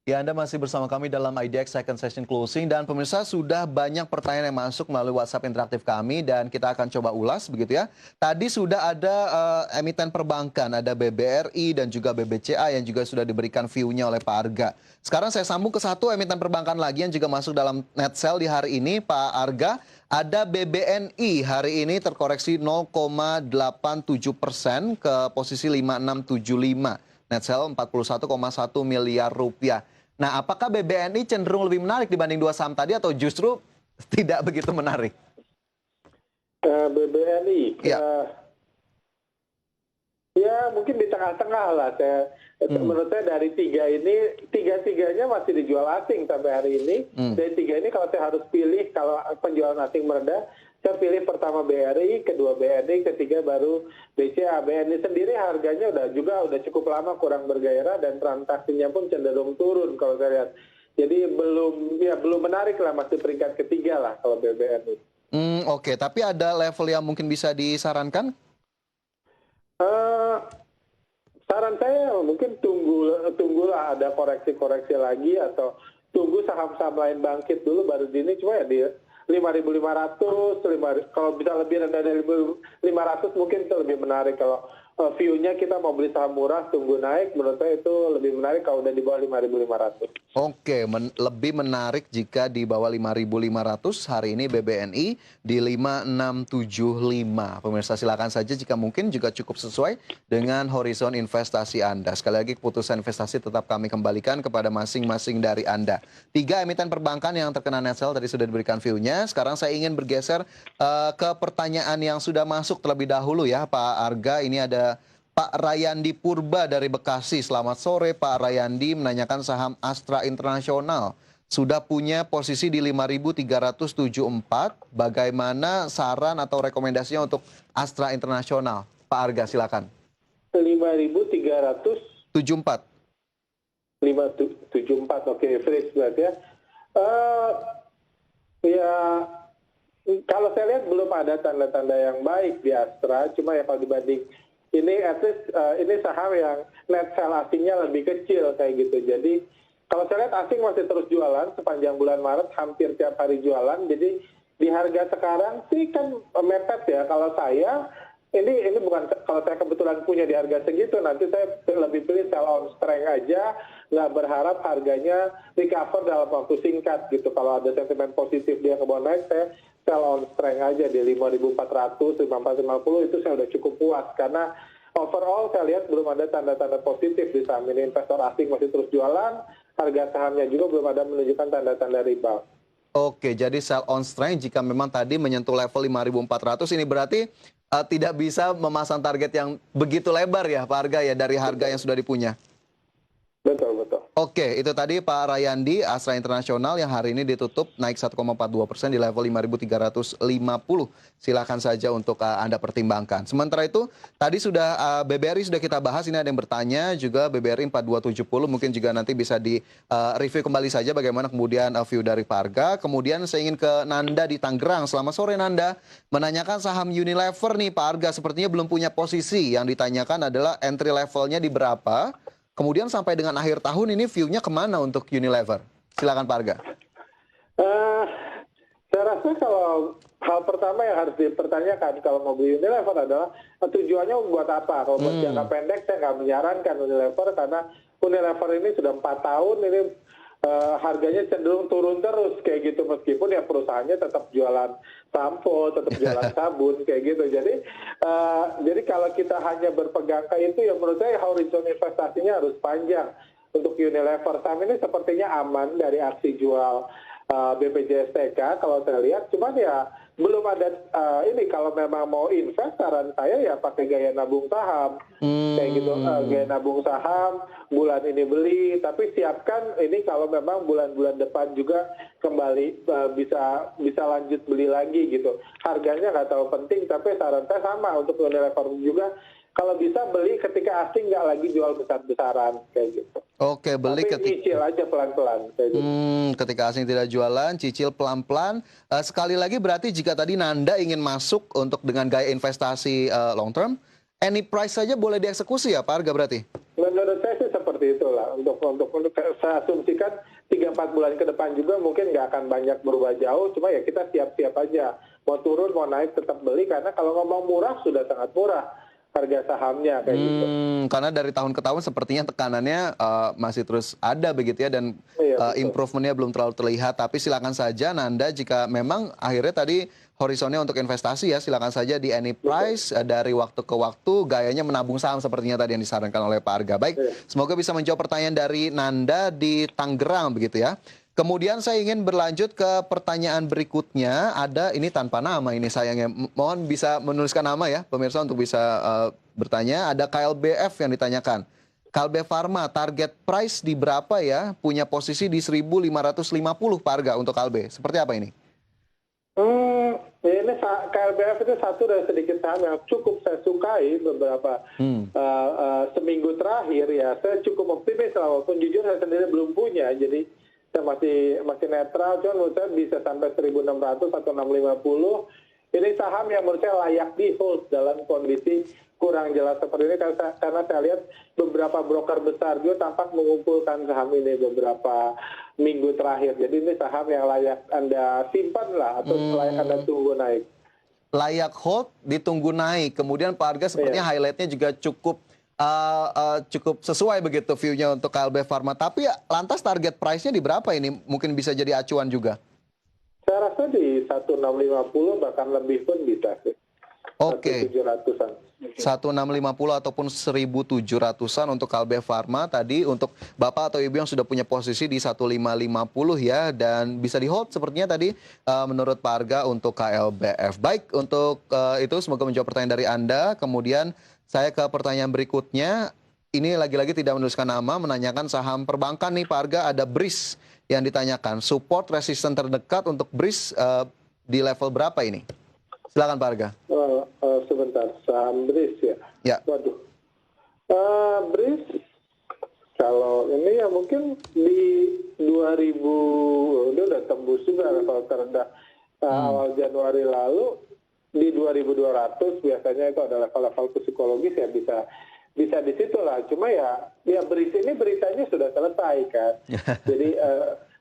Ya, Anda masih bersama kami dalam IDX Second Session Closing dan pemirsa sudah banyak pertanyaan yang masuk melalui WhatsApp interaktif kami dan kita akan coba ulas begitu ya. Tadi sudah ada emiten perbankan, ada BBRI dan juga BBCA yang juga sudah diberikan view-nya oleh Pak Arga. Sekarang saya sambung ke satu emiten perbankan lagi yang juga masuk dalam net sell di hari ini, Pak Arga. Ada BBNI hari ini terkoreksi 0,87% ke posisi 5675. Net sell 41,1 miliar rupiah. Nah, apakah BBNI cenderung lebih menarik dibanding dua saham tadi atau justru tidak begitu menarik? BBNI, Ya. ya mungkin di tengah-tengah lah. Menurut saya dari tiga-tiganya masih dijual asing sampai hari ini. Dari tiga ini kalau saya harus pilih, kalau penjualan asing meredah, saya pilih pertama BRI, kedua BNI, ketiga baru BCA. BNI sendiri harganya udah cukup lama kurang bergairah dan transaksinya pun cenderung turun kalau saya lihat. Jadi belum menarik lah, masih peringkat ketiga lah kalau BBNI. Oke, tapi ada level yang mungkin bisa disarankan? Eh, Saran saya mungkin tunggulah ada koreksi-koreksi lagi atau tunggu saham-saham lain bangkit dulu baru ini, cuma ya di 5.500, kalau bisa lebih rendah dari 5.500 mungkin itu lebih menarik. Kalau view-nya kita mau beli saham murah tunggu naik, menurut saya itu lebih menarik kalau udah di bawah 5.500. Oke, lebih menarik jika di bawah 5.500, hari ini BBNI di 5.675. Pemirsa silakan saja jika mungkin juga cukup sesuai dengan horizon investasi Anda. Sekali lagi keputusan investasi tetap kami kembalikan kepada masing-masing dari Anda. 3 emiten perbankan yang terkena net sell tadi sudah diberikan view-nya. Sekarang saya ingin bergeser ke pertanyaan yang sudah masuk terlebih dahulu ya Pak Arga. Ini ada Pak Rayandi Purba dari Bekasi. Selamat sore Pak Rayandi, menanyakan saham Astra Internasional. Sudah punya posisi di 5.374. Bagaimana saran atau rekomendasinya untuk Astra Internasional? Pak Arga silakan. 5.300 74. 574, oke, fresh berarti ya. Ya, kalau saya lihat belum ada tanda-tanda yang baik di Astra, cuma ya kalau dibanding ini at least ini saham yang net sell asingnya lebih kecil kayak gitu. Jadi kalau saya lihat asing masih terus jualan sepanjang bulan Maret, hampir tiap hari jualan. Jadi di harga sekarang sih kan mepet ya. Kalau saya ini bukan, kalau saya kebetulan punya di harga segitu, nanti saya lebih pilih sell on strength aja, nggak berharap harganya recover dalam waktu singkat gitu. Kalau ada sentimen positif dia ke bawah naik, saya sell on strength aja di 5.400, 5.450 itu saya udah cukup puas. Karena overall saya lihat belum ada tanda-tanda positif di saham ini. Investor asing masih terus jualan, harga sahamnya juga belum ada menunjukkan tanda-tanda rebound. Oke, jadi sell on strength jika memang tadi menyentuh level 5.400 ini berarti tidak bisa memasang target yang begitu lebar ya Pak Arga ya dari harga yang sudah dipunya. Betul, betul. Oke, itu tadi Pak Rayandi, Astra Internasional yang hari ini ditutup naik 1,42% di level 5.350. Silakan saja untuk Anda pertimbangkan. Sementara itu, tadi sudah BBRI sudah kita bahas, ini ada yang bertanya juga BBRI 4270, mungkin juga nanti bisa di review kembali saja bagaimana kemudian view dari Pak Arga. Kemudian saya ingin ke Nanda di Tangerang. Selamat sore Nanda, menanyakan saham Unilever nih Pak Arga, sepertinya belum punya posisi. Yang ditanyakan adalah entry levelnya di berapa? Kemudian sampai dengan akhir tahun ini view-nya kemana untuk Unilever? Silakan Pak Arga. Saya rasa kalau hal pertama yang harus dipertanyakan kalau mau beli Unilever adalah tujuannya buat apa. Kalau buat jangka pendek saya nggak menyarankan Unilever karena Unilever ini sudah 4 tahun ini harganya cenderung turun terus kayak gitu, meskipun ya perusahaannya tetap jualan sampo, tetap jualan sabun kayak gitu. Jadi kalau kita hanya berpegang ke itu ya menurut saya horizon investasinya harus panjang untuk Unilever. Saham ini sepertinya aman dari aksi jual BPJS-TK kalau saya lihat, cuman ya belum ada ini kalau memang mau invest saran saya ya pakai gaya nabung saham kayak gitu, gaya nabung saham bulan ini beli, tapi siapkan ini kalau memang bulan-bulan depan juga kembali bisa lanjut beli lagi gitu. Harganya nggak terlalu penting, tapi saran saya sama untuk Unilever juga, kalau bisa beli ketika asing nggak lagi jual besar-besaran kayak gitu. Oke, beli tapi cicil aja pelan-pelan kayak gitu. Ketika asing tidak jualan, cicil pelan-pelan. Sekali lagi berarti jika tadi Nanda ingin masuk untuk dengan gaya investasi long term, any price saja boleh dieksekusi ya Pak Arga berarti? Menurut saya sih seperti seperti itulah. Untuk saya asumsikan 3-4 bulan ke depan juga mungkin nggak akan banyak berubah jauh, cuma ya kita siap-siap aja. Mau turun, mau naik tetap beli, karena kalau ngomong murah sudah sangat murah harga sahamnya kayak gitu. Karena dari tahun ke tahun sepertinya tekanannya masih terus ada begitu ya, dan Iya, betul. improvementnya belum terlalu terlihat. Tapi silakan saja Nanda, jika memang akhirnya tadi horizonnya untuk investasi ya, silakan saja di any price, dari waktu ke waktu, gayanya menabung saham sepertinya tadi yang disarankan oleh Pak Arga. Baik, Iya. semoga bisa menjawab pertanyaan dari Nanda di Tangerang begitu ya. Kemudian saya ingin berlanjut ke pertanyaan berikutnya. Ada ini tanpa nama ini sayangnya. Mohon bisa menuliskan nama ya pemirsa untuk bisa bertanya. Ada KLBF yang ditanyakan. KLB Pharma target price di berapa ya? Punya posisi di 1.550 Pak Arga untuk KLB. Seperti apa ini? Ini KLBF itu satu dari sedikit saham yang cukup saya sukai beberapa seminggu terakhir ya. Saya cukup optimis lah, walaupun jujur saya sendiri belum punya. Jadi saya masih netral, cuman menurut saya bisa sampai 1.600 atau 650. Ini saham yang menurut saya layak di hold dalam kondisi kurang jelas seperti ini, karena saya lihat beberapa broker besar juga tampak mengumpulkan saham ini beberapa minggu terakhir. Jadi ini saham yang layak Anda simpan lah, atau layak Anda tunggu naik. Layak hold, ditunggu naik. Kemudian Pak Arga sepertinya highlightnya juga cukup sesuai begitu view-nya untuk KLB Pharma. Tapi lantas target price-nya di berapa ini? Mungkin bisa jadi acuan juga. Saya rasa di 1.650 bahkan lebih pun bisa sih. Oke. 1.700-an. 1.650 ataupun 1.700-an untuk KLB Pharma tadi, untuk Bapak atau Ibu yang sudah punya posisi di 1.550 ya, dan bisa di hold sepertinya tadi menurut Pak Arga untuk KLBF. Baik, untuk itu semoga menjawab pertanyaan dari Anda. Kemudian saya ke pertanyaan berikutnya. Ini lagi-lagi tidak menuliskan nama, menanyakan saham perbankan nih Pak Arga. Ada BRIS yang ditanyakan. Support resisten terdekat untuk BRIS di level berapa ini? Silakan Pak Arga. Sebentar, saham BRIS ya? Ya. Waduh. BRIS, kalau ini ya mungkin di 2000, dia udah tembus juga level terendah awal Januari lalu. Di 2.200 biasanya itu ada level-level psikologis ya, bisa di situ lah. Cuma ya BRIS ini beritanya sudah selesai kan. Jadi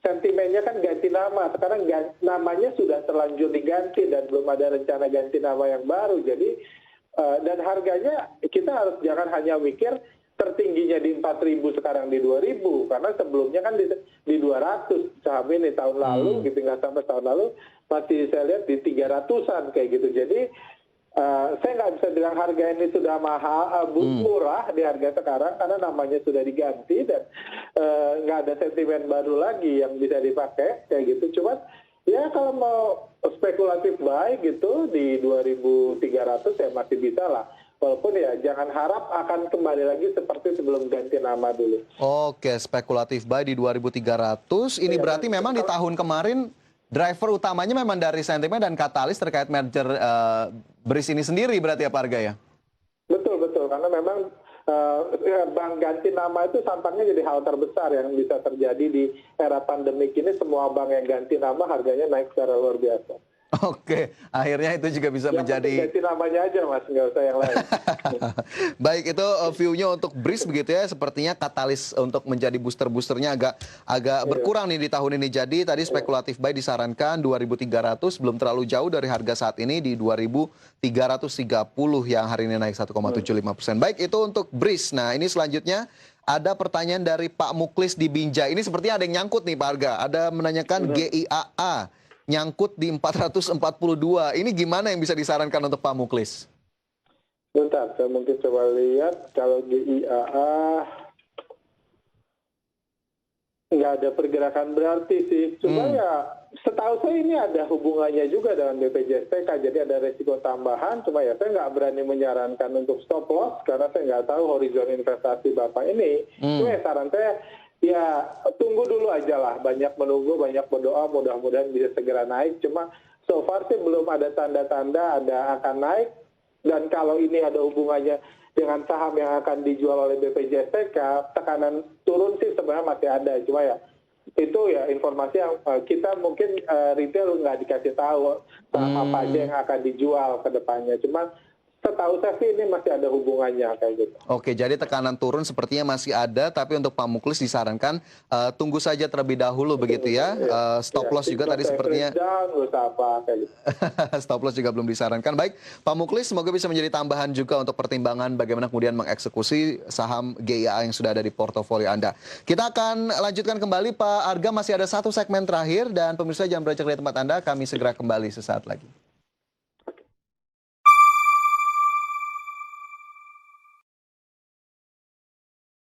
sentimennya kan ganti nama. Sekarang namanya sudah terlanjur diganti dan belum ada rencana ganti nama yang baru. Jadi dan harganya kita harus jangan hanya mikir tertingginya di 4.000 sekarang di 2.000, karena sebelumnya kan di 200 saham ini tahun lalu gitu, nggak sampai tahun lalu masih saya lihat di 300-an kayak gitu. Jadi saya nggak bisa bilang harga ini sudah mahal, murah di harga sekarang, karena namanya sudah diganti dan nggak ada sentimen baru lagi yang bisa dipakai kayak gitu. Cuma ya kalau mau spekulatif baik gitu di 2.300 ya masih bisa lah. Walaupun ya jangan harap akan kembali lagi seperti sebelum ganti nama dulu. Oke, spekulatif buy di 2.300. Ini berarti memang di tahun kemarin driver utamanya memang dari sentimen dan katalis terkait merger BRIS ini sendiri berarti ya Pak Arga ya? Betul, karena memang bank ganti nama itu tampaknya jadi hal terbesar yang bisa terjadi di era pandemik ini. Semua bank yang ganti nama harganya naik secara luar biasa. Oke, akhirnya itu juga bisa menjadi... Ganti namanya aja Mas, nggak usah yang lain. Baik, itu view-nya untuk BRIS begitu ya, sepertinya katalis untuk menjadi booster-boosternya agak berkurang nih di tahun ini. Jadi tadi spekulatif buy disarankan 2.300, belum terlalu jauh dari harga saat ini di 2.330 yang hari ini naik 1,75%. Baik, itu untuk BRIS. Nah, ini selanjutnya ada pertanyaan dari Pak Muklis di Binjai. Ini sepertinya ada yang nyangkut nih Pak Arga. Ada menanyakan GIAA. Nyangkut di 442. Ini gimana yang bisa disarankan untuk Pak Muklis? Bentar, saya mungkin coba lihat. Kalau GIAA nggak ada pergerakan berarti sih. Cuma ya setahu saya ini ada hubungannya juga dengan BPJSTK. Jadi ada resiko tambahan. Cuma ya saya nggak berani menyarankan untuk stop loss karena saya nggak tahu horizon investasi Bapak ini. Cuma ya saran saya, ya tunggu dulu aja lah, banyak menunggu, banyak berdoa, mudah-mudahan bisa segera naik. Cuma so far sih belum ada tanda-tanda ada akan naik, dan kalau ini ada hubungannya dengan saham yang akan dijual oleh BPJSTK, tekanan turun sih sebenarnya masih ada. Cuma ya itu ya informasi yang kita mungkin retail nggak dikasih tahu saham apa aja yang akan dijual ke depannya. Cuma setahu saya sih ini masih ada hubungannya kayak gitu. Oke, jadi tekanan turun sepertinya masih ada, tapi untuk Pak Muklis disarankan tunggu saja terlebih dahulu begitu ya. Stop loss juga tadi sepertinya. Down, apa kayak gitu. Stop loss juga belum disarankan. Baik, Pak Muklis semoga bisa menjadi tambahan juga untuk pertimbangan bagaimana kemudian mengeksekusi saham GIA yang sudah ada di portofolio Anda. Kita akan lanjutkan kembali Pak Arga, masih ada satu segmen terakhir dan pemirsa jangan beranjak dari tempat Anda, kami segera kembali sesaat lagi.